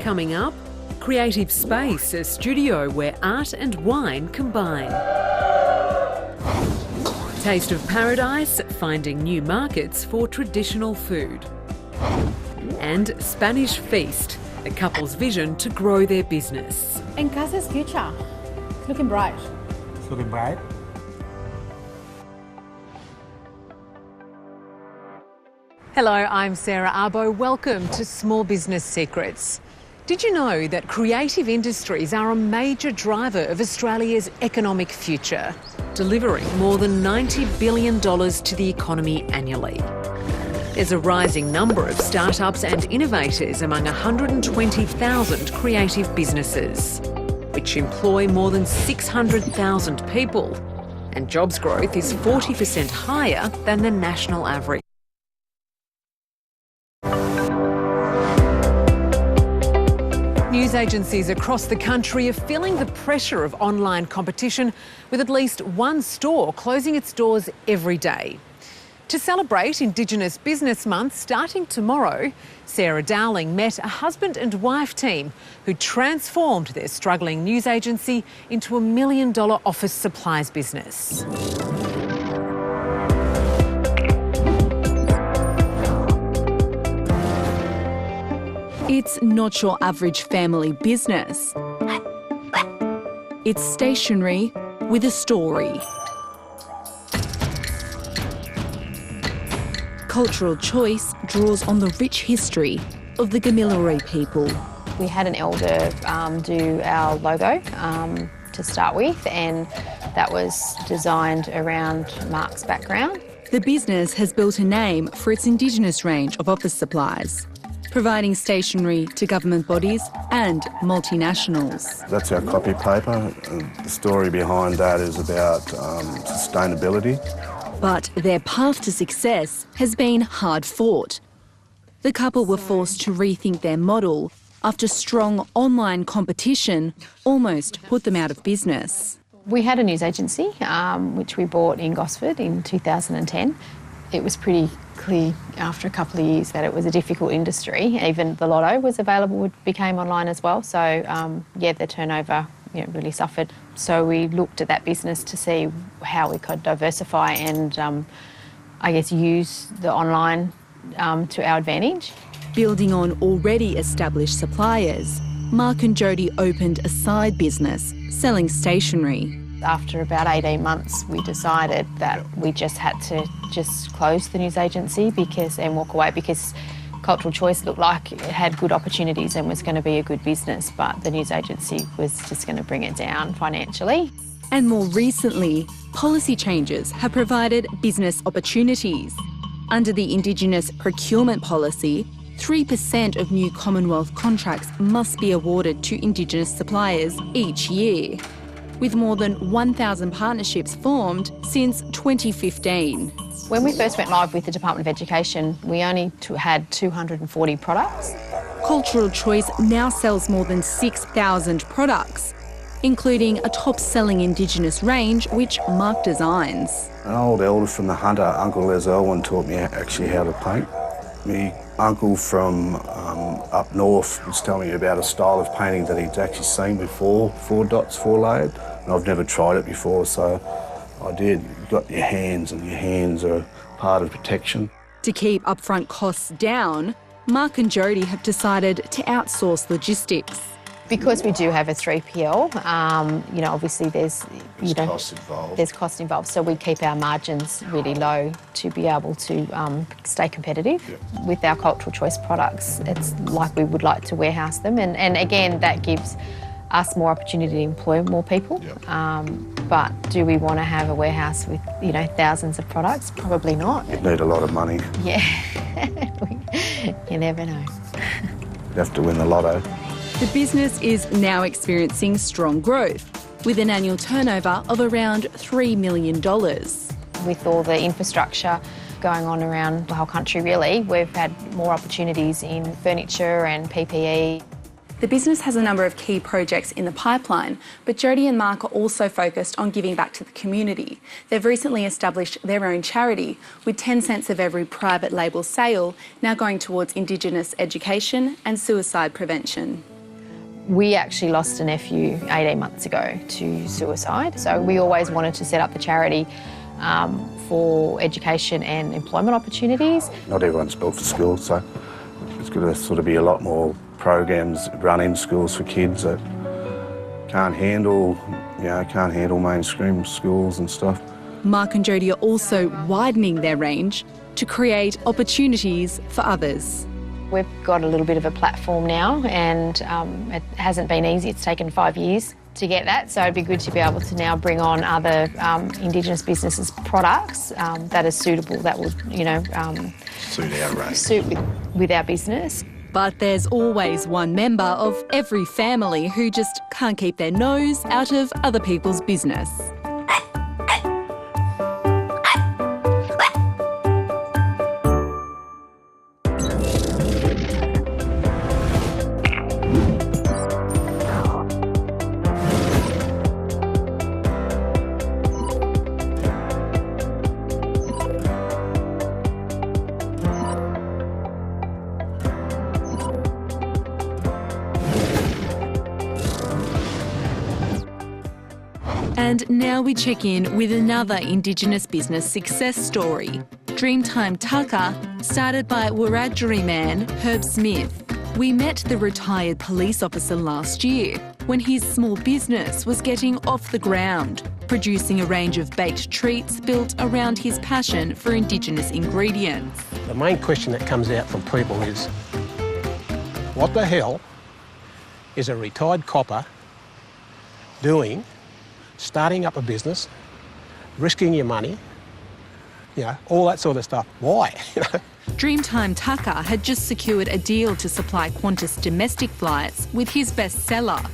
Coming up, Creative Space, a studio where art and wine combine. Taste of Paradise, finding new markets for traditional food. And Spanish Feast, a couple's vision to grow their business. Encasa's future. It's looking bright. It's looking bright. Hello, I'm Sarah Arbo. Welcome to Small Business Secrets. Did you know that creative industries are a major driver of Australia's economic future, delivering more than $90 billion to the economy annually? There's a rising number of startups and innovators among 120,000 creative businesses, which employ more than 600,000 people, and jobs growth is 40% higher than the national average. News agencies across the country are feeling the pressure of online competition, with at least one store closing its doors every day. To celebrate Indigenous Business Month starting tomorrow, Sarah Dowling met a husband and wife team who transformed their struggling news agency into $1 million office supplies business. It's not your average family business. It's stationery with a story. Cultural Choice draws on the rich history of the Gamilaroi people. We had an elder do our logo to start with, and that was designed around Mark's background. The business has built a name for its Indigenous range of office supplies, providing stationery to government bodies and multinationals. That's our copy paper. The story behind that is about sustainability. But their path to success has been hard fought. The couple were forced to rethink their model after strong online competition almost put them out of business. We had a news agency, which we bought in Gosford in 2010. It was pretty clear after a couple of years that it was a difficult industry. Even the lotto was available, became online as well. So, the turnover really suffered. So we looked at that business to see how we could diversify and, use the online to our advantage. Building on already established suppliers, Mark and Jody opened a side business selling stationery. After about 18 months, we decided that we just had to close the news agency and walk away because Cultural Choice looked like it had good opportunities and was going to be a good business, but the news agency was just going to bring it down financially. And more recently, policy changes have provided business opportunities. Under the Indigenous procurement policy, 3% of new Commonwealth contracts must be awarded to Indigenous suppliers each year, with more than 1,000 partnerships formed since 2015. When we first went live with the Department of Education, we only had 240 products. Cultural Choice now sells more than 6,000 products, including a top-selling Indigenous range which Mark designs. An old elder from the Hunter, Uncle Les Elwyn, taught me actually how to paint. My uncle from up north was telling me about a style of painting that he'd actually seen before, 4 dots, 4 layered, and I've never tried it before, so I did. You've got your hands, and your hands are part of protection. To keep upfront costs down, Mark and Jody have decided to outsource logistics. Because we do have a 3PL, obviously there's cost involved. There's cost involved, so we keep our margins really low to be able to stay competitive. Yep. With our Cultural Choice products. It's like we would like to warehouse them, and again, that gives us more opportunity to employ more people. Yep. But do we want to have a warehouse with thousands of products? Probably not. You'd need a lot of money. Yeah, you never know. You'd have to win the lotto. The business is now experiencing strong growth, with an annual turnover of around $3 million. With all the infrastructure going on around the whole country, really, we've had more opportunities in furniture and PPE. The business has a number of key projects in the pipeline, but Jody and Mark are also focused on giving back to the community. They've recently established their own charity, with 10 cents of every private label sale now going towards Indigenous education and suicide prevention. We actually lost a nephew 18 months ago to suicide, so we always wanted to set up the charity for education and employment opportunities. Not everyone's built for school, so it's going to sort of be a lot more programs run in schools for kids that can't handle mainstream schools and stuff. Mark and Jodie are also widening their range to create opportunities for others. We've got a little bit of a platform now, and it hasn't been easy. It's taken 5 years to get that, so it'd be good to be able to now bring on other Indigenous businesses' products that are suitable, that would, Suit our range. suit with our business. But there's always one member of every family who just can't keep their nose out of other people's business. And now we check in with another Indigenous business success story. Dreamtime Tuka, started by Wiradjuri man Herb Smith. We met the retired police officer last year when his small business was getting off the ground, producing a range of baked treats built around his passion for Indigenous ingredients. The main question that comes out from people is, what the hell is a retired copper doing, starting up a business, risking your money, all that sort of stuff? Why? Dreamtime Tuka had just secured a deal to supply Qantas domestic flights with his bestseller,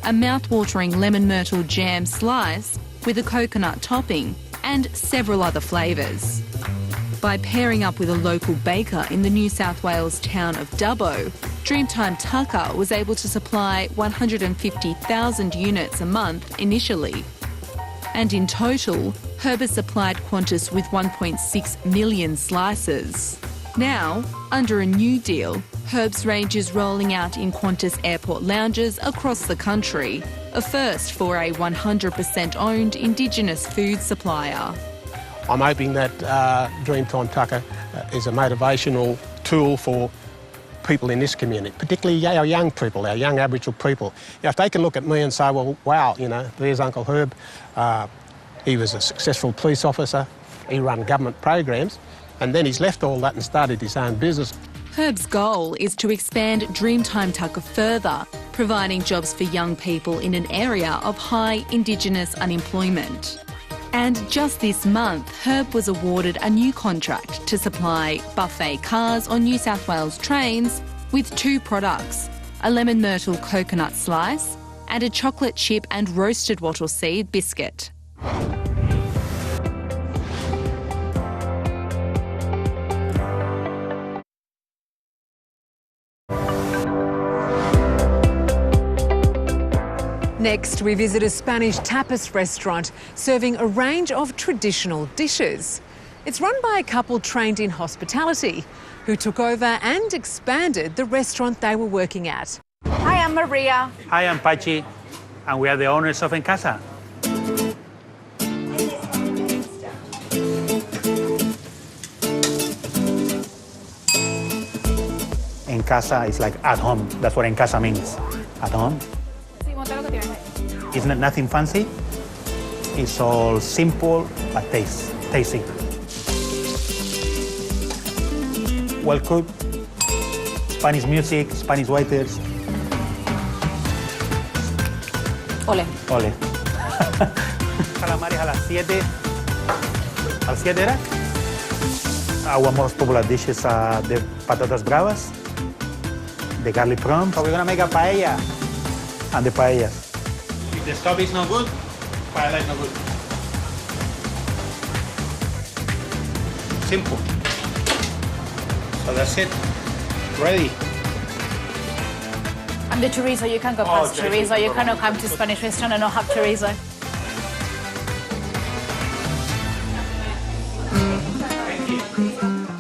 a mouth-watering lemon myrtle jam slice with a coconut topping and several other flavours. By pairing up with a local baker in the New South Wales town of Dubbo, Dreamtime Tuka was able to supply 150,000 units a month initially. And in total, Herb has supplied Qantas with 1.6 million slices. Now, under a new deal, Herb's range is rolling out in Qantas airport lounges across the country, a first for a 100% owned Indigenous food supplier. I'm hoping that Dreamtime Tuka is a motivational tool for people in this community, particularly our young people, our young Aboriginal people. If they can look at me and say, well, wow, there's Uncle Herb, he was a successful police officer, he ran government programs, and then he's left all that and started his own business. Herb's goal is to expand Dreamtime Tuka further, providing jobs for young people in an area of high Indigenous unemployment. And just this month, Herb was awarded a new contract to supply buffet cars on New South Wales trains with 2 products, a lemon myrtle coconut slice and a chocolate chip and roasted wattle seed biscuit. Next, we visit a Spanish tapas restaurant serving a range of traditional dishes. It's run by a couple trained in hospitality who took over and expanded the restaurant they were working at. Hi, I'm Maria. Hi, I'm Pachi, and we are the owners of Encasa. Encasa is like at home. That's what Encasa means, at home. It's nothing fancy. It's all simple but tasty. Well cooked. Spanish music, Spanish waiters. Ole. Ole. Calamares a las 7. ¿A las 7 era? Our most popular dishes are the patatas bravas, the garlic prawns. So we're gonna make a paella and the paellas. If the stove is not good, paella is not good. Simple. So that's it. Ready. And the chorizo, you can go past chorizo. You cannot come to Spanish restaurant and not have chorizo.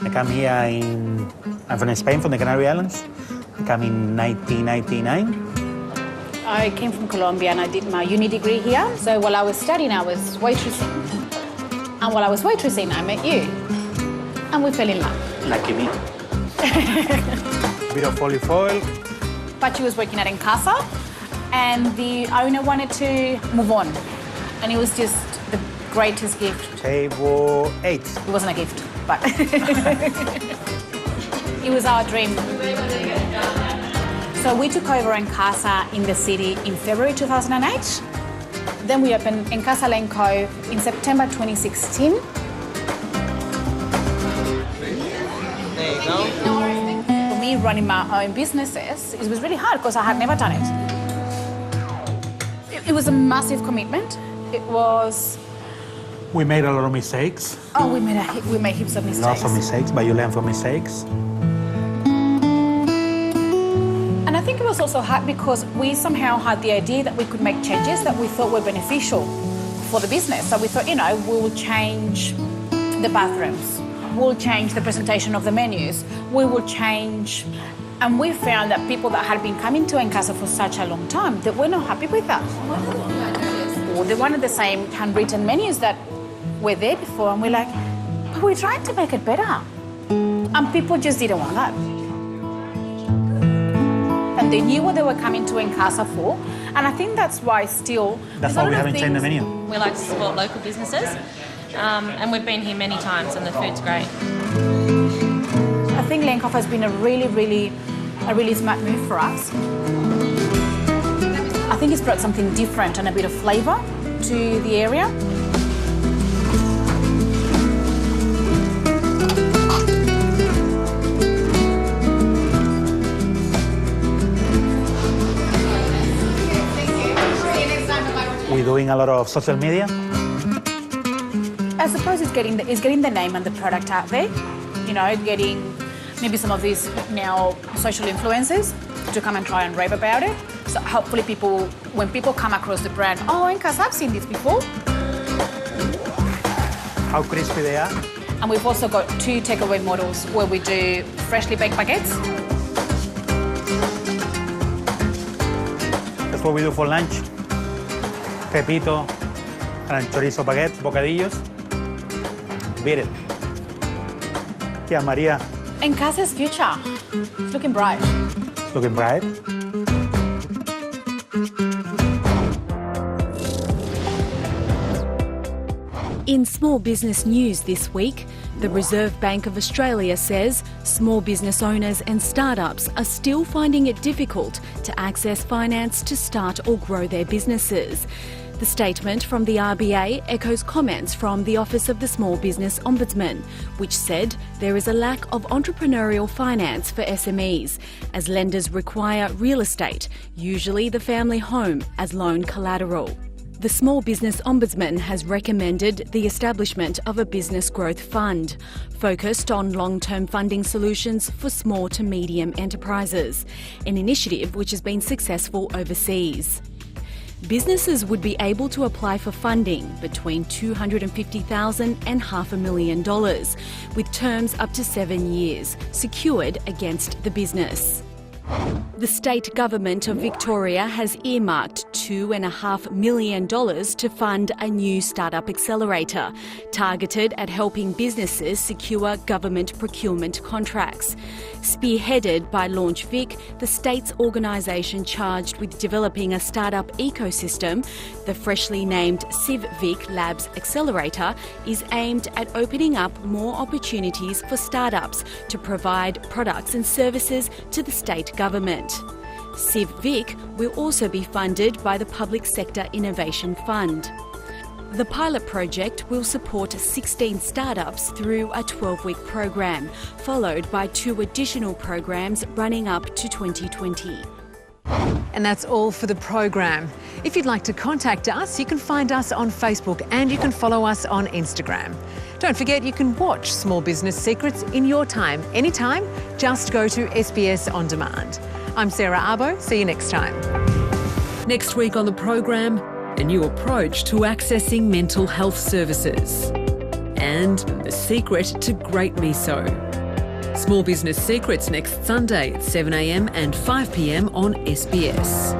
I come here I'm from Spain, from the Canary Islands. I come in 1999. I came from Colombia and I did my uni degree here. So while I was studying, I was waitressing. And while I was waitressing, I met you. And we fell in love. Lucky me. Bit of olive oil. But she was working at Encasa and the owner wanted to move on. And it was just the greatest gift. Table 8. It wasn't a gift, but it was our dream. So we took over Encasa in the city in February 2008. Then we opened Encasa Lane Co in September 2016. There you go. For me, running my own businesses, it was really hard because I had never done it. It was a massive commitment. It was... We made a lot of mistakes. Oh, we made heaps of mistakes. Lots of mistakes, but you learn from mistakes. And I think it was also hard because we somehow had the idea that we could make changes that we thought were beneficial for the business. So we thought, you know, we will change the bathrooms. We'll change the presentation of the menus. We will change... And we found that people that had been coming to Encasa for such a long time, that were not happy with that. Or they wanted the same handwritten menus that were there before, and we're like, but we're trying to make it better. And people just didn't want that. And they knew what they were coming to Encasa for, and I think that's why still... That's why we haven't changed the menu. We like to support local businesses, and we've been here many times, and the food's great. I think Lane Coffee has been a really smart move for us. I think it's brought something different and a bit of flavour to the area. We're doing a lot of social media. I suppose it's getting the name and the product out there. You know, getting maybe some of these now social influencers to come and try and rave about it. So hopefully people, when people come across the brand, oh, Encasa, I've seen this before. How crispy they are. And we've also got 2 takeaway models where we do freshly baked baguettes. That's what we do for lunch. Pepito and chorizo baguettes, bocadillos. Beat it. Yeah, Maria. Encasa's future. It's looking bright. It's looking bright. In small business news this week, the Reserve Bank of Australia says small business owners and startups are still finding it difficult to access finance to start or grow their businesses. The statement from the RBA echoes comments from the Office of the Small Business Ombudsman, which said there is a lack of entrepreneurial finance for SMEs, as lenders require real estate, usually the family home, as loan collateral. The Small Business Ombudsman has recommended the establishment of a business growth fund, focused on long-term funding solutions for small to medium enterprises, an initiative which has been successful overseas. Businesses would be able to apply for funding between $250,000 and $500,000, with terms up to 7 years, secured against the business. The state government of Victoria has earmarked $2.5 million to fund a new startup accelerator, targeted at helping businesses secure government procurement contracts. Spearheaded by LaunchVic, the state's organisation charged with developing a startup ecosystem, the freshly named CivVic Labs Accelerator is aimed at opening up more opportunities for startups to provide products and services to the state government. CivVic will also be funded by the Public Sector Innovation Fund. The pilot project will support 16 startups through a 12-week program, followed by 2 additional programs running up to 2020. And that's all for the program. If you'd like to contact us, you can find us on Facebook and you can follow us on Instagram. Don't forget, you can watch Small Business Secrets in your time, anytime. Just go to SBS On Demand. I'm Sarah Arbo. See you next time. Next week on the program, a new approach to accessing mental health services and the secret to great miso. Small Business Secrets next Sunday at 7 a.m. and 5 p.m. on SBS.